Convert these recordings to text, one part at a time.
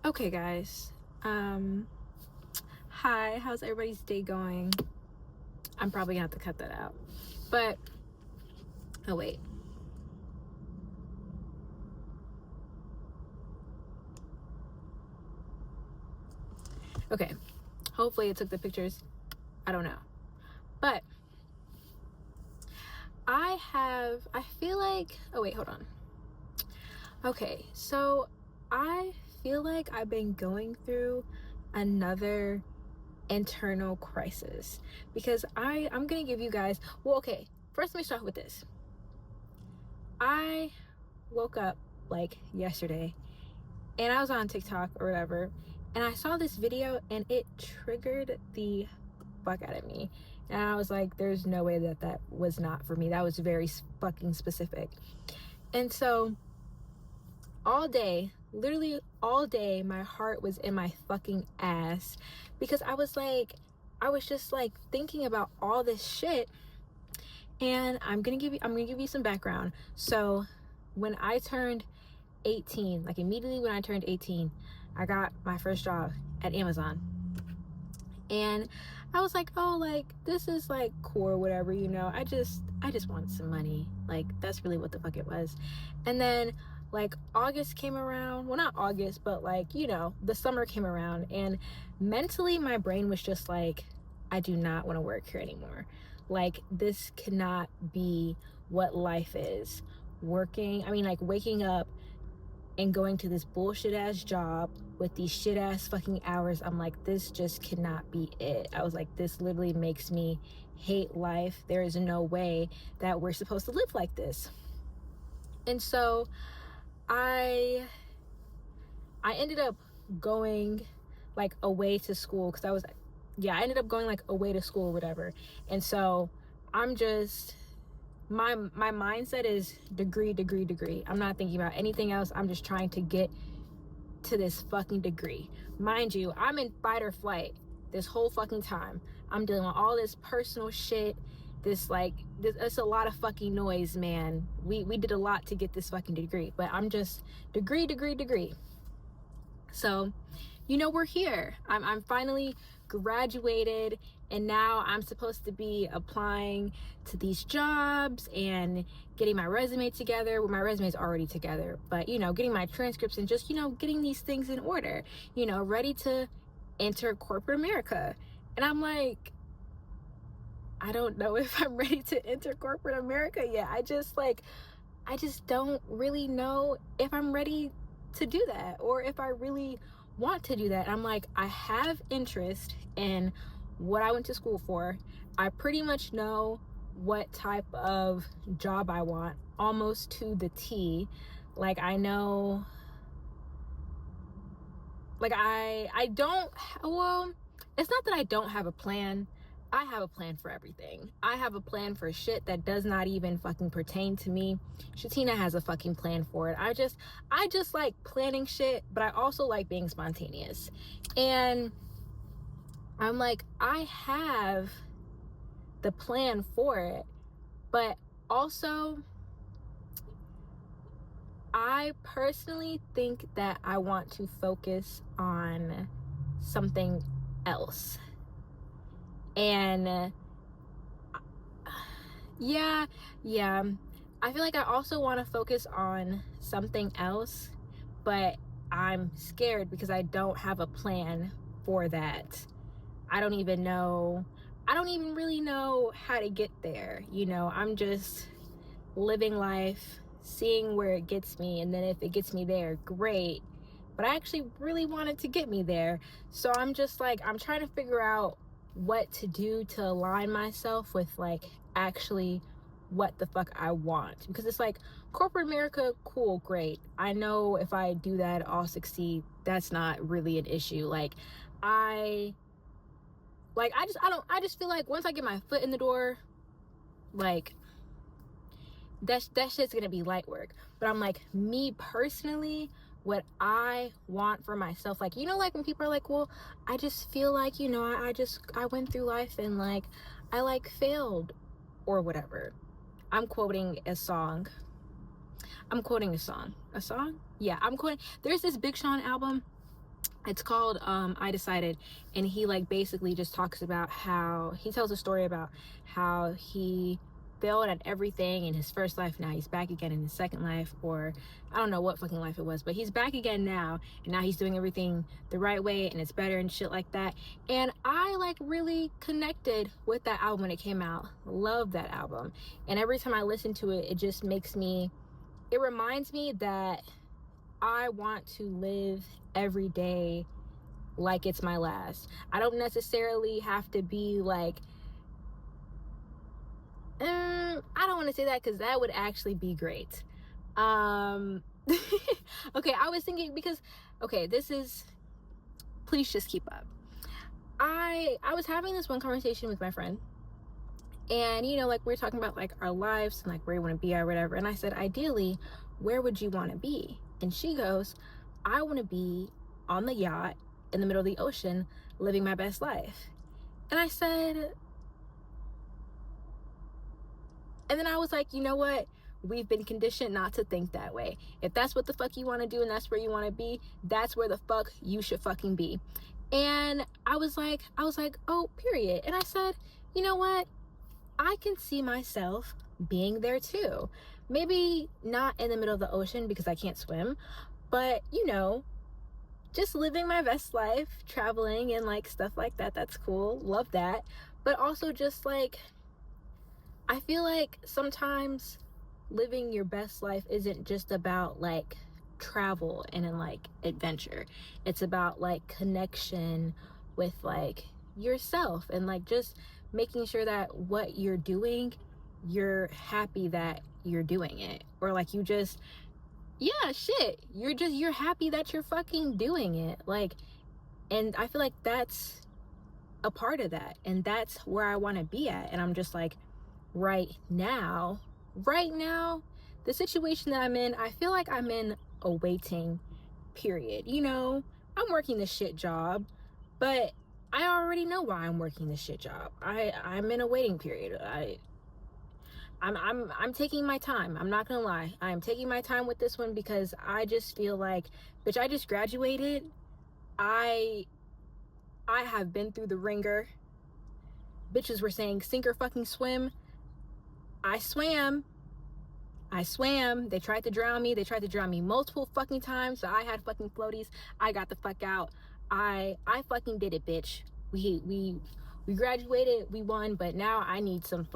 Okay, guys. Hi, how's everybody's day going? I'm probably gonna have to cut that out. But, oh wait. Okay, hopefully it took the pictures. I don't know. But, I feel like, oh wait, hold on. Okay, so I feel like I've been going through another internal crisis because I'm gonna give you guys, well, okay, first let me start with this. I woke up like yesterday and I was on TikTok or whatever, and I saw this video and it triggered the fuck out of me. And I was like, there's no way that that was not for me. That was very fucking specific. And so all day, literally all day, my heart was in my fucking ass because I was just like thinking about all this shit. And I'm gonna give you some background. So when I turned 18, like immediately when I turned 18, I got my first job at Amazon. And I was like, oh, like this is like cool or whatever, you know. I just wanted some money. Like that's really what the fuck it was. And then like August came around. Well, not August, but like, you know, the summer came around and mentally my brain was just like, I do not want to work here anymore. Like this cannot be what life is. Like waking up and going to this bullshit ass job with these shit ass fucking hours. I'm like, this just cannot be it. I was like, this literally makes me hate life. There is no way that we're supposed to live like this. And so I ended up going like away to school because I ended up going like away to school or whatever. And so I'm just my mindset is degree. I'm not thinking about anything else. I'm just trying to get to this fucking degree. Mind you, I'm in fight or flight this whole fucking time. I'm dealing with all this personal shit. It's a lot of fucking noise, man. We did a lot to get this fucking degree, but I'm just degree. So, you know, we're here. I'm finally graduated, and now I'm supposed to be applying to these jobs and getting my resume together. Well, my resume is already together, but you know, getting my transcripts and just, you know, getting these things in order, you know, ready to enter corporate America. And I'm like, I don't know if I'm ready to enter corporate America yet. I just don't really know if I'm ready to do that or if I really want to do that. I'm like, I have interest in what I went to school for. I pretty much know what type of job I want almost to the T. Like I know, like I don't, well, it's not that I don't have a plan. I have a plan for everything. I have a plan for shit that does not even fucking pertain to me. Shatina has a fucking plan for it. I just like planning shit, but I also like being spontaneous. And I'm like, I have the plan for it, but also I personally think that I want to focus on something else. And yeah, I feel like I also want to focus on something else, but I'm scared because I don't have a plan for that. I don't even really know how to get there. You know, I'm just living life, seeing where it gets me, and then if it gets me there, great. But I actually really wanted to get me there. So I'm just like, I'm trying to figure out what to do to align myself with like actually what the fuck I want. Because it's like corporate America, cool, great. I know if I do that, I'll succeed. That's not really an issue. I just feel like once I get my foot in the door, like that shit's gonna be light work. But I'm like, me personally, what I want for myself, like, you know, like when people are like, well, I just feel like, you know, I went through life and like I like failed or whatever. I'm quoting a song. Yeah, I'm quoting. There's this Big Sean album It's called I Decided, and he like basically just talks about how he tells a story about how he failed at everything in his first life. Now he's back again in his second life, or I don't know what fucking life it was, but he's back again now, and now he's doing everything the right way and it's better and shit like that. And I like really connected with that album when it came out. Love that album. And every time I listen to it, it just makes me, it reminds me that I want to live every day like it's my last. I don't necessarily have to be like, I don't want to say that because that would actually be great. Okay, I was thinking because, okay, this is, please just keep up. I was having this one conversation with my friend, and you know, like we were talking about like our lives and like where you want to be or whatever. And I said, ideally, where would you want to be? And she goes, I want to be on the yacht in the middle of the ocean, living my best life. And I said, and then I was like, you know what? We've been conditioned not to think that way. If that's what the fuck you want to do and that's where you want to be, that's where the fuck you should fucking be. And I was like, oh, period. And I said, you know what? I can see myself being there too. Maybe not in the middle of the ocean because I can't swim, but you know, just living my best life, traveling and like stuff like that. That's cool. Love that. But also just like, I feel like sometimes living your best life isn't just about like travel and like adventure. It's about like connection with like yourself and like just making sure that what you're doing, you're happy that you're doing it, or like you just, yeah, shit, you're happy that you're fucking doing it. Like, and I feel like that's a part of that, and that's where I want to be at. And I'm just like, right now, the situation that I'm in, I feel like I'm in a waiting period. You know, I'm working the shit job, but I already know why I'm working the shit job. I'm in a waiting period. I'm taking my time. I'm not gonna lie. I'm taking my time with this one because I just feel like, bitch, I just graduated. I have been through the ringer. Bitches were saying sink or fucking swim. I swam. They tried to drown me multiple fucking times, so I had fucking floaties. I got the fuck out. I fucking did it, bitch. We graduated, we won, but now I need some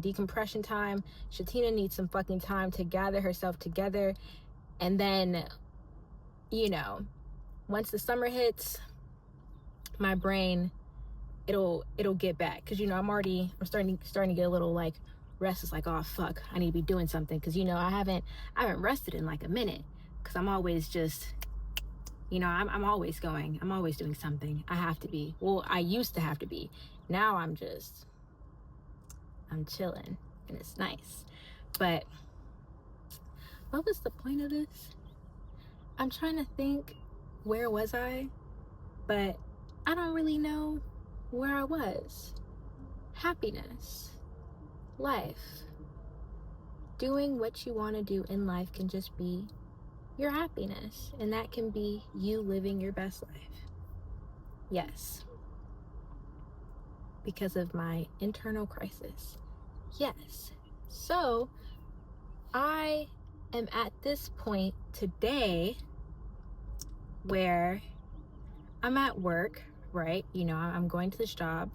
decompression time. Shatina needs some fucking time to gather herself together. And then, you know, once the summer hits, my brain, it'll get back. Cause you know, I'm starting to get a little like restless, like, oh fuck, I need to be doing something. Cause you know, I haven't rested in like a minute. Cause I'm always just, you know, I'm always going. I'm always doing something. I have to be. Well, I used to have to be. Now I'm chilling and it's nice. But what was the point of this? I'm trying to think, where was I? But I don't really know where I was. Happiness. Life. Doing what you want to do in life can just be your happiness, and that can be you living your best life. Yes, because of my internal crisis. Yes. So I am at this point today where I'm at work, right? You know, I'm going to this job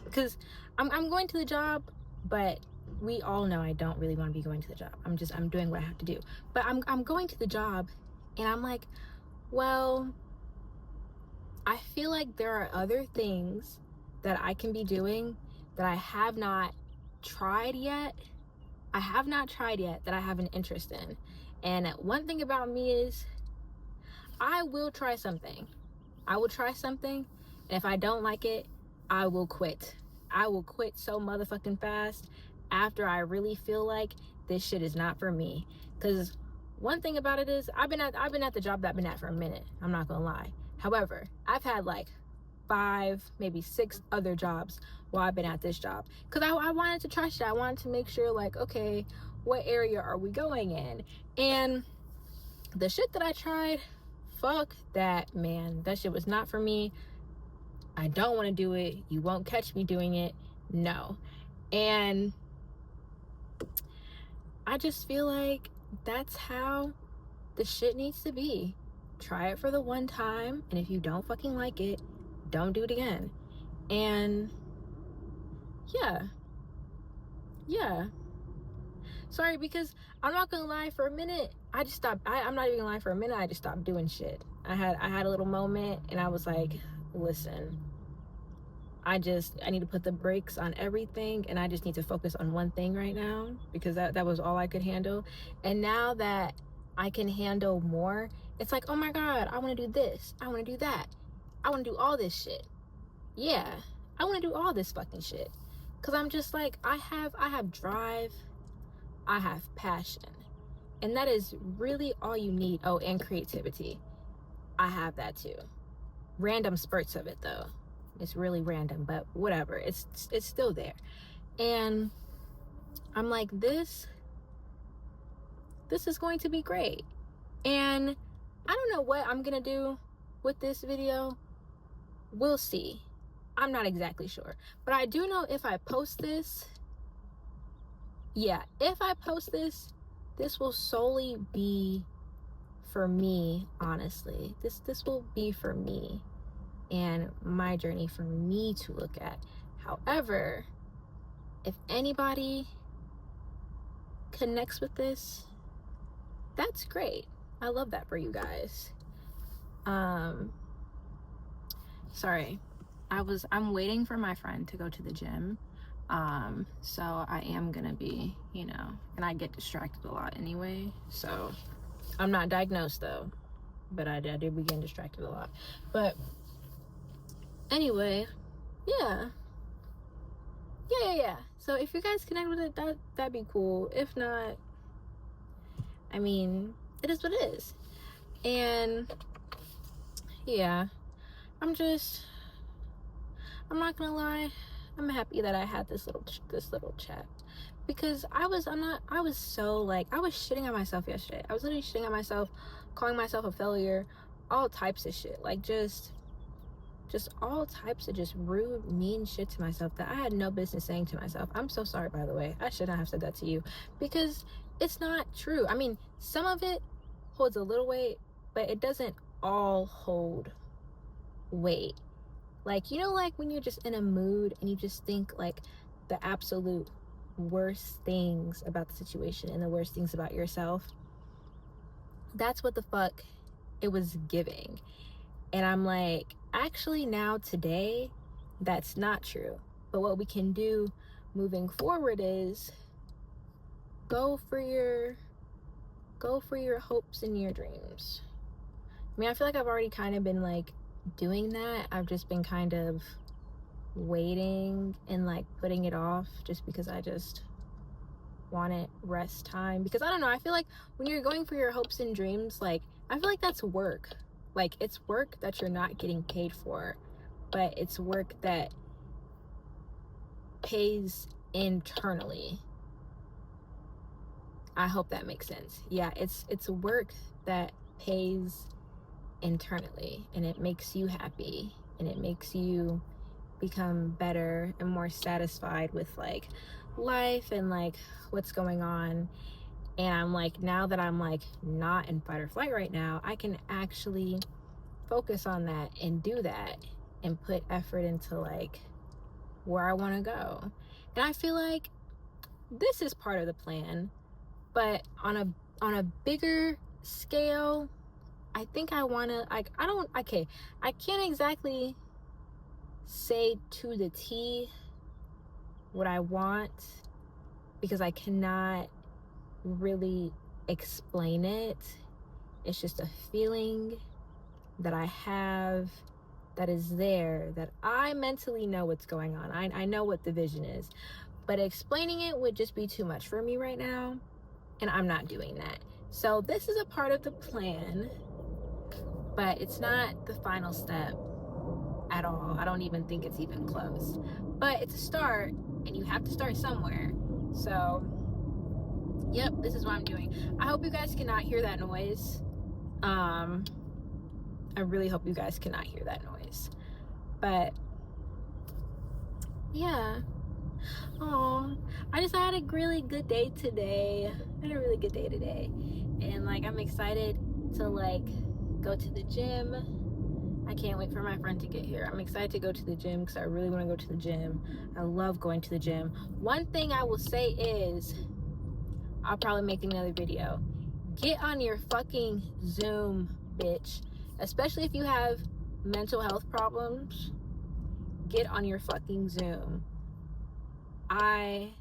because I'm going to the job, but we all know I don't really want to be going to the job. I'm doing what I have to do. But I'm going to the job, and I'm like, well, I feel like there are other things that I can be doing that I have not tried yet. That I have an interest in. And one thing about me is I will try something. And if I don't like it, I will quit. I will quit so motherfucking fast after I really feel like this shit is not for me. Because one thing about it is I've been at the job that I've been at for a minute. I'm not gonna lie. However, I've had like 5, maybe 6 other jobs while I've been at this job. Because I wanted to try shit. I wanted to make sure, like, okay, what area are we going in? And the shit that I tried, fuck that, man. That shit was not for me. I don't want to do it. You won't catch me doing it. No. And I just feel like that's how the shit needs to be. Try it for the one time, and if you don't fucking like it, don't do it again. And yeah. Sorry, because I'm not gonna lie, for a minute I just stopped. I'm not even gonna lie, for a minute I just stopped doing shit. I had a little moment, and I was like, listen, I need to put the brakes on everything, and I just need to focus on one thing right now, because that was all I could handle. And now that I can handle more, it's like, oh my God, I want to do this, I want to do that, I want to do all this shit. Yeah, I want to do all this fucking shit, because I'm just like, I have drive, I have passion, and that is really all you need. Oh, and creativity, I have that too. Random spurts of it though. It's really random, but whatever, it's still there. And I'm like, this is going to be great. And I don't know what I'm gonna do with this video. We'll see. I'm not exactly sure, but I do know if I post this, this will solely be for me. Honestly, this will be for me and my journey, for me to look at. However, if anybody connects with this, that's great. I love that for you guys. Sorry, I'm waiting for my friend to go to the gym. So I am gonna be, and I get distracted a lot anyway. So I'm not diagnosed though, but I do be getting distracted a lot. But anyway, yeah. So if you guys connect with it, that'd be cool. If not, I mean, it is what it is. And yeah, I'm not gonna lie, I'm happy that I had this little chat, because I was shitting on myself yesterday. I was literally shitting on myself, calling myself a failure, all types of shit, like just all types of just rude, mean shit to myself that I had no business saying to myself. I'm so sorry, by the way. I should not have said that to you, because it's not true. I mean, some of it holds a little weight, but it doesn't all hold weight. Like, like when you're just in a mood and you just think like the absolute worst things about the situation and the worst things about yourself. That's what the fuck it was giving. And I'm like, actually now today, that's not true. But what we can do moving forward is go for your hopes and your dreams. I mean, I feel like I've already kind of been like doing that. I've just been kind of waiting and like putting it off just because I just wanted rest time. Because I don't know, I feel like when you're going for your hopes and dreams, like I feel like that's work. Like, it's work that you're not getting paid for, but it's work that pays internally. I hope that makes sense. Yeah, it's work that pays internally, and it makes you happy, and it makes you become better and more satisfied with like life and like what's going on. And I'm like, now that I'm like not in fight or flight right now, I can actually focus on that and do that and put effort into like where I want to go. And I feel like this is part of the plan, but on a bigger scale, I think I want to, like, I can't exactly say to the T what I want, because I cannot really explain it. It's just a feeling that I have that is there, that I mentally know what's going on. I know what the vision is, but explaining it would just be too much for me right now, and I'm not doing that. So this is a part of the plan, but it's not the final step at all. I don't even think it's even close, but it's a start, and you have to start somewhere. So yep, this is what I'm doing. I hope you guys cannot hear that noise. I really hope you guys cannot hear that noise. But yeah. Oh, I had a really good day today. And like I'm excited to like go to the gym. I can't wait for my friend to get here. I'm excited to go to the gym because I really want to go to the gym. I love going to the gym. One thing I will say is, I'll probably make another video. Get on your fucking Zoom, bitch. Especially if you have mental health problems. Get on your fucking Zoom. I'm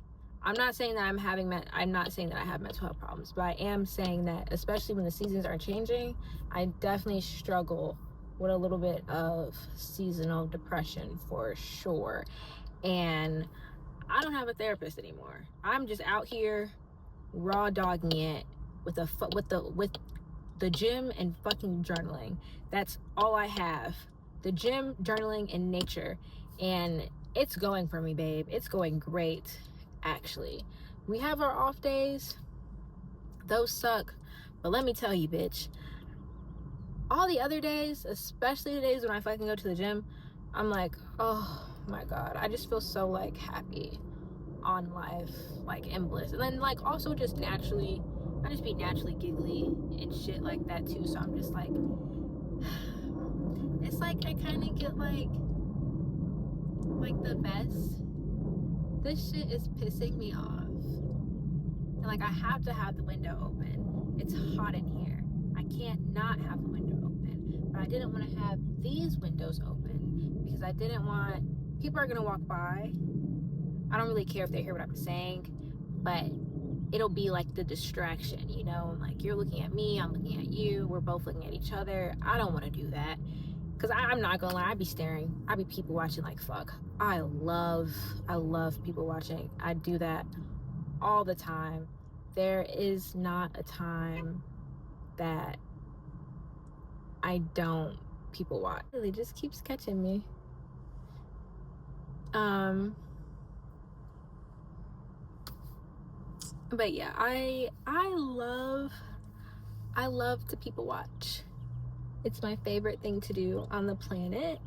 not saying that I'm not saying that I have mental health problems, but I am saying that especially when the seasons are changing, I definitely struggle with a little bit of seasonal depression for sure. And I don't have a therapist anymore. I'm just out here raw dogging it with the gym and fucking journaling. That's all I have. The gym, journaling, and nature. And it's going for me, babe. It's going great, actually. We have our off days. Those suck. But let me tell you, bitch, all the other days, especially the days when I fucking go to the gym, I'm like, oh my God. I just feel so like happy on life, like in bliss. And then like also just naturally, I just be naturally giggly and shit like that too. So I'm just like, it's like I kind of get like the best. This shit is pissing me off. And like I have to have the window open. It's hot in here. I can't not have the window open. But I didn't want to have these windows open because I didn't want, people are gonna walk by. I don't really care if they hear what I'm saying, but it'll be like the distraction, you know? Like you're looking at me, I'm looking at you, we're both looking at each other. I don't want to do that. Because I'm not gonna lie, I be staring. I be people watching like fuck. I love people watching. I do that all the time. There is not a time that I don't people watch. It really just keeps catching me. But yeah, I love to people watch. It's my favorite thing to do on the planet.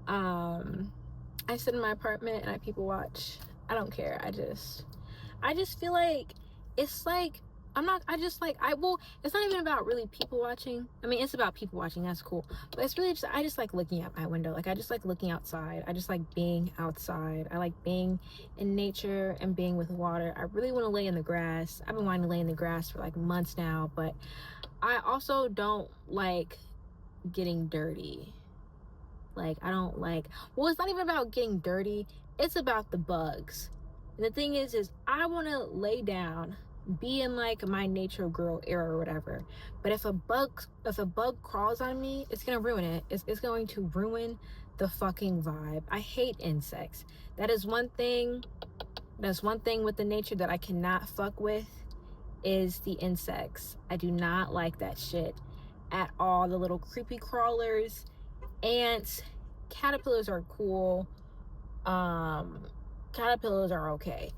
I sit in my apartment and I people watch. I don't care. I just feel like it's like it's not even about really people watching. I mean, it's about people watching, that's cool. But it's really just, I just like looking out my window. Like I just like looking outside. I just like being outside. I like being in nature and being with water. I really want to lay in the grass. I've been wanting to lay in the grass for like months now, but I also don't like getting dirty. Like I don't like, well, it's not even about getting dirty, it's about the bugs. And the thing is I want to lay down, be in like my nature girl era or whatever, but if a bug crawls on me, it's gonna ruin it. It's going to ruin the fucking vibe. I hate insects. That's one thing with the nature that I cannot fuck with, is the insects. I do not like that shit at all. The little creepy crawlers, ants, caterpillars are cool. Caterpillars are okay.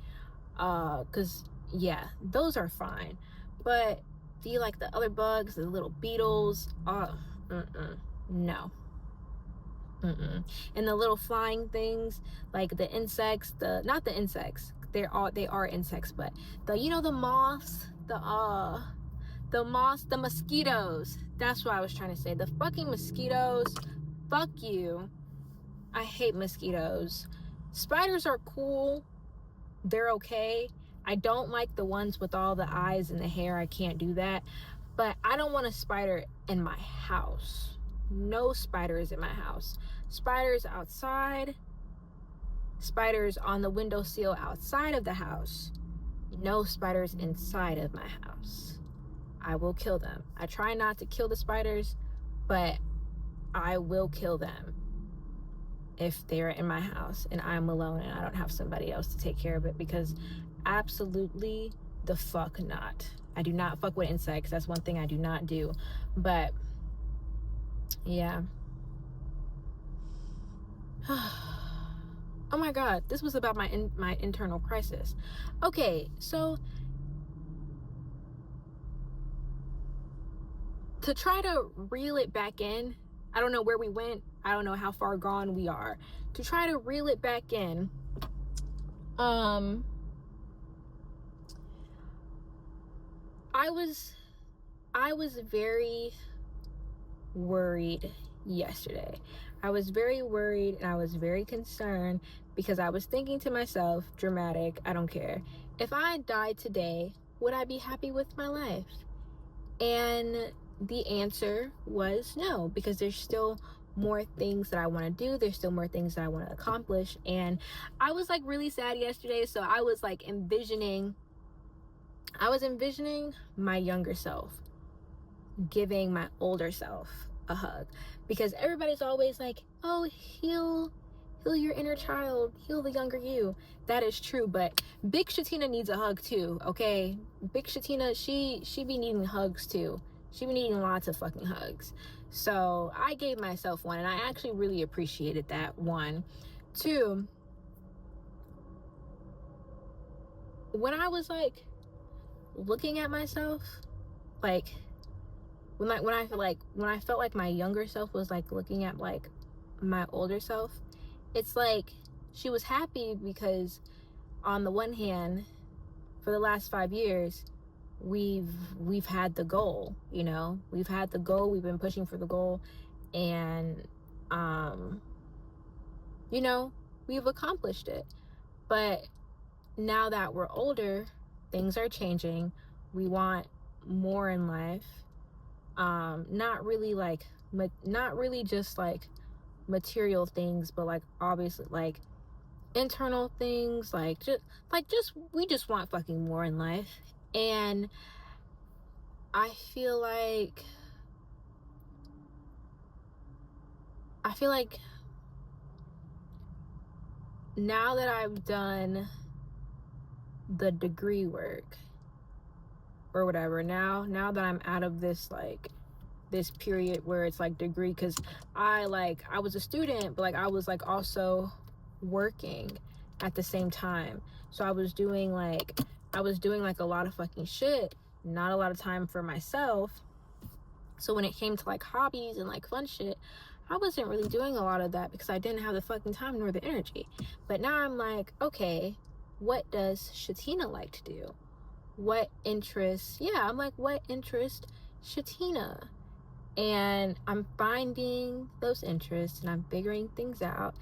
Cause yeah, those are fine. But do you like the other bugs, the little beetles? No. And the little flying things, like the insects, not the insects, they are insects, but the moths, the mosquitoes. That's what I was trying to say. The fucking mosquitoes. Fuck you. I hate mosquitoes. Spiders are cool. They're okay. I don't like the ones with all the eyes and the hair. I can't do that. But I don't want a spider in my house. No spiders in my house. Spiders outside. Spiders on the windowsill outside of the house. No spiders inside of my house. I will kill them. I try not to kill the spiders, but I will kill them if they're in my house and I'm alone and I don't have somebody else to take care of it, because absolutely the fuck not. I do not fuck with insects. That's one thing I do not do. But yeah. Oh my God, this was about my internal crisis. Okay, so to try to reel it back in, I don't know where we went. I don't know how far gone we are. To try to reel it back in, I was very worried yesterday. I was very worried and I was very concerned because I was thinking to myself, dramatic, I don't care. If I died today, would I be happy with my life? And the answer was no, because there's still more things that I want to do. There's still more things that I want to accomplish. And I was like really sad yesterday. So I was like envisioning my younger self giving my older self a hug, because everybody's always like, oh, heal your inner child, heal the younger you. That is true, but Big Shatina needs a hug too, okay? Big Shatina, she be needing hugs too. She be needing lots of fucking hugs. So I gave myself one, and I actually really appreciated that. One. Two, when I was like looking at myself, like when I felt like my younger self was like looking at like my older self, it's like she was happy because on the one hand, for the last 5 years, we've had the goal, you know, we've been pushing for the goal, and you know, we've accomplished it. But now that we're older, things are changing. We want more in life. Not really just like material things, but like obviously like internal things, we just want fucking more in life. And I feel like now that I've done the degree work or whatever, now that I'm out of this period where it's like degree, because I was a student, but like I was like also working at the same time. So I was doing like a lot of fucking shit, not a lot of time for myself. So when it came to like hobbies and like fun shit, I wasn't really doing a lot of that because I didn't have the fucking time nor the energy. But now I'm like, okay, what does Shatina like to do? What interests Shatina? And I'm finding those interests and I'm figuring things out.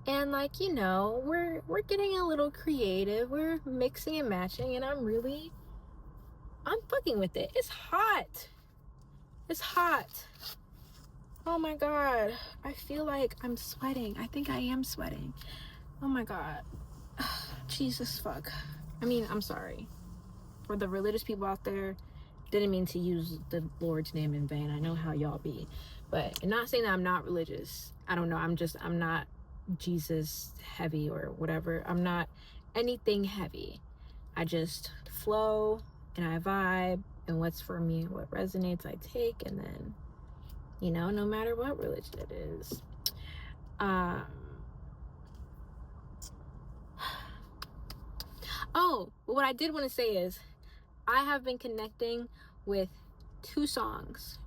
And like, you know, we're getting a little creative. We're mixing and matching, and I'm fucking with it. It's hot. Oh my God. I feel like I'm sweating. I think I am sweating. Oh my God. Jesus fuck. I mean, I'm sorry. For the religious people out there, didn't mean to use the Lord's name in vain. I know how y'all be. But I'm not saying that I'm not religious. I don't know. I'm not Jesus heavy or whatever. I'm not anything heavy. I just flow and I vibe, and what's for me, what resonates, I take, and then, you know, no matter what religion it is. Oh, what I did want to say is I have been connecting with two songs.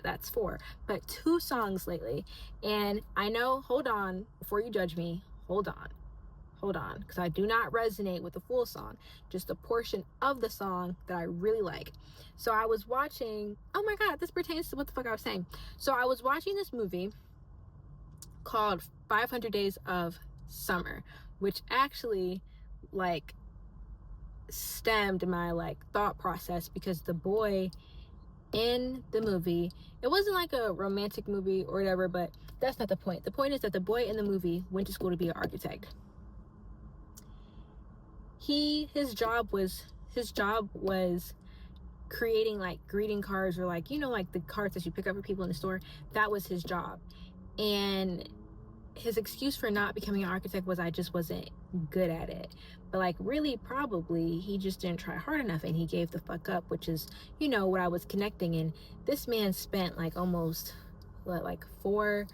That's 4, but 2 songs lately. And I know, hold on, before you judge me, hold on, because I do not resonate with the full song, just a portion of the song that I really like. So I was watching, oh my God, this pertains to what the fuck I was saying. So I was watching this movie called 500 Days of Summer, which actually like stemmed my like thought process, because the boy in the movie, it wasn't like a romantic movie or whatever, but that's not the point. The point is that the boy in the movie went to school to be an architect. His job was creating like greeting cards, or like, you know, like the cards that you pick up for people in the store. That was his job. And his excuse for not becoming an architect was, I just wasn't good at it. But like really probably he just didn't try hard enough and he gave the fuck up, which is, you know, what I was connecting. And this man spent like almost 4,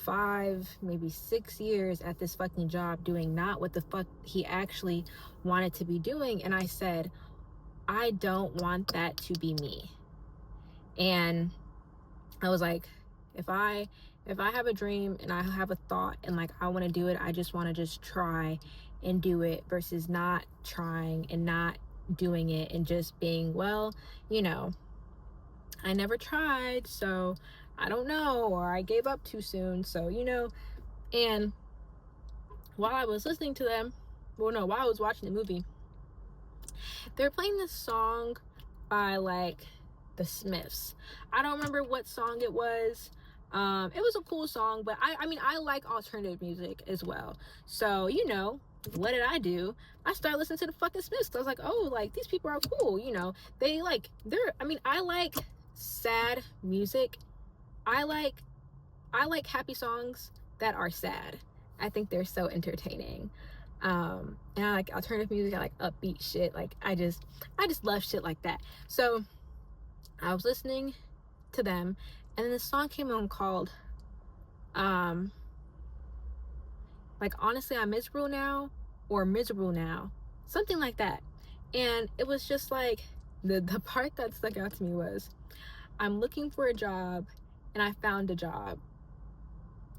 5, maybe 6 years at this fucking job doing not what the fuck he actually wanted to be doing. And I said, I don't want that to be me. And I was like, If I have a dream and I have a thought and like I want to do it, I just want to just try and do it versus not trying and not doing it and just being, well, you know, I never tried, so I don't know, or I gave up too soon, so, you know. And while I was listening to them, well, no, while I was watching the movie, they're playing this song by like the Smiths. I don't remember what song it was. It was a cool song, but I mean, I like alternative music as well. So, you know, what did I do? I started listening to the fucking Smiths. I was like, oh, like these people are cool, you know. I mean, I like sad music. I like happy songs that are sad. I think they're so entertaining. And I like alternative music. I like upbeat shit. Like I just love shit like that. So I was listening to them, and then the song came on called like Honestly I'm Miserable Now, or Miserable Now, something like that. And it was just like the part that stuck out to me was, I'm looking for a job and I found a job,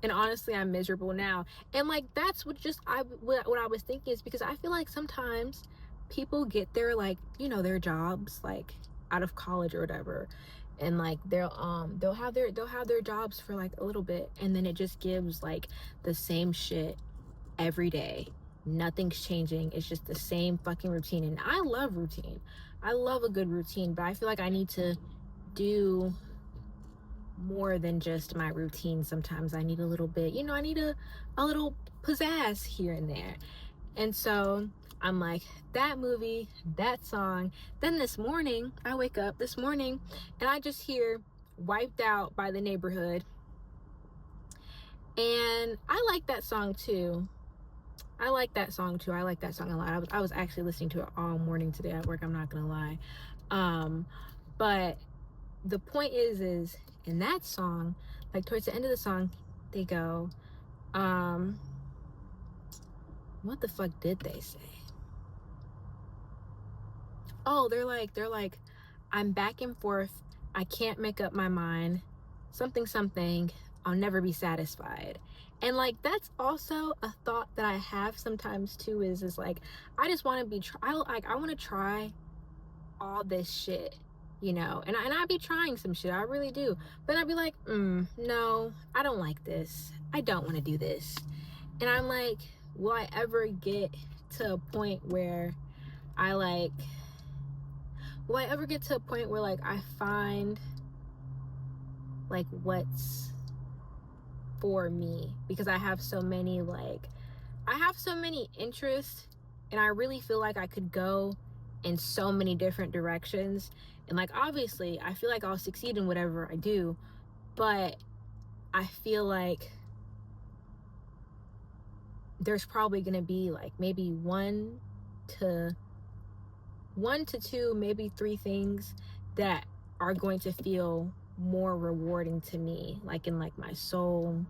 and honestly I'm miserable now. And like that's what I was thinking, is because I feel like sometimes people get their, like, you know, their jobs like out of college or whatever, and like they'll have their jobs for like a little bit, and then it just gives like the same shit every day. Nothing's changing. It's just the same fucking routine. And I love routine. I love a good routine, but I feel like I need to do more than just my routine. Sometimes I need a little bit, you know, I need a little pizzazz here and there. And so I'm like, that movie, that song. Then this morning, I wake up this morning and I just hear Wiped Out by The Neighborhood. And I like that song too. I like that song a lot. I was actually listening to it all morning today at work, I'm not gonna lie. But the point is in that song, like towards the end of the song, they go, what the fuck did they say? Oh, they're like, I'm back and forth, I can't make up my mind, something, I'll never be satisfied. And like that's also a thought that I have sometimes too, is like I just want to I want to try all this shit, you know, and I'd be trying some shit, I really do, but I'd be like, no, I don't like this, I don't want to do this. And I'm like, will I ever get to a point where I find like what's for me? Because I have so many interests, and I really feel like I could go in so many different directions, and like obviously I feel like I'll succeed in whatever I do, but I feel like there's probably gonna be like maybe one to two, maybe 3 things that are going to feel more rewarding to me, like in like my soul,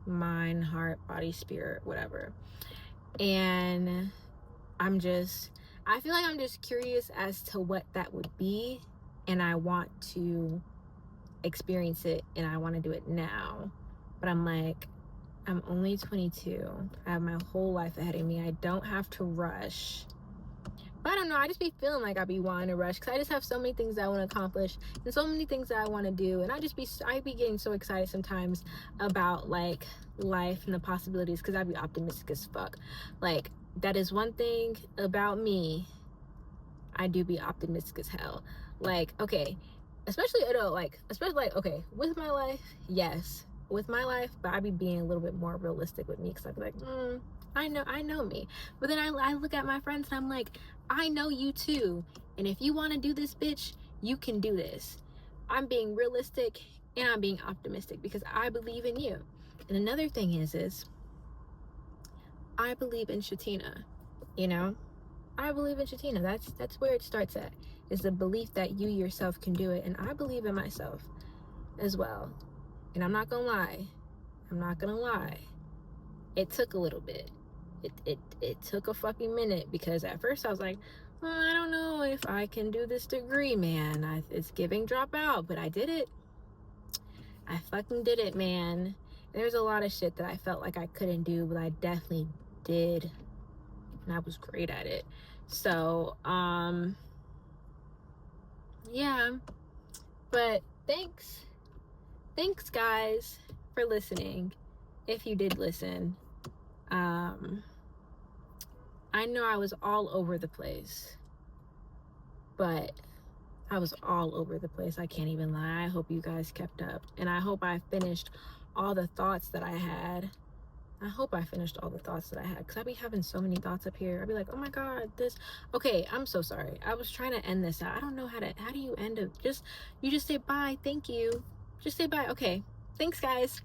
mind, heart, body, spirit, whatever. And I feel like I'm just curious as to what that would be, and I want to experience it, and I want to do it now. But I'm like, I'm only 22. I have my whole life ahead of me. I don't have to rush. But I don't know, I just be feeling like I be wanting to rush, because I just have so many things that I want to accomplish and so many things that I want to do, and I be getting so excited sometimes about like life and the possibilities, because I be optimistic as fuck. Like that is one thing about me, I do be optimistic as hell. Like, okay, especially okay, with my life, yes, with my life, but I be being a little bit more realistic with me, because I be like, I know me. But then I look at my friends and I'm like, I know you too. And if you want to do this, bitch, you can do this. I'm being realistic and I'm being optimistic because I believe in you. And another thing is I believe in Shatina, you know? I believe in Shatina. That's where it starts at, is the belief that you yourself can do it. And I believe in myself as well. And I'm not gonna lie. It took a little bit. It took a fucking minute, because at first I was like, I don't know if I can do this degree, man. It's giving dropout, but I did it. I fucking did it, man. There's a lot of shit that I felt like I couldn't do, but I definitely did. And I was great at it. So, yeah. But thanks guys for listening. If you did listen. I know I was all over the place, but I was all over the place. I can't even lie. I hope you guys kept up, and I hope I finished all the thoughts that I had. Because I be having so many thoughts up here. I'd be like, oh my god, this. Okay, I'm so sorry. I was trying to end this out. I don't know how do you end it? You just say bye, thank you. Just say bye. Okay, thanks guys.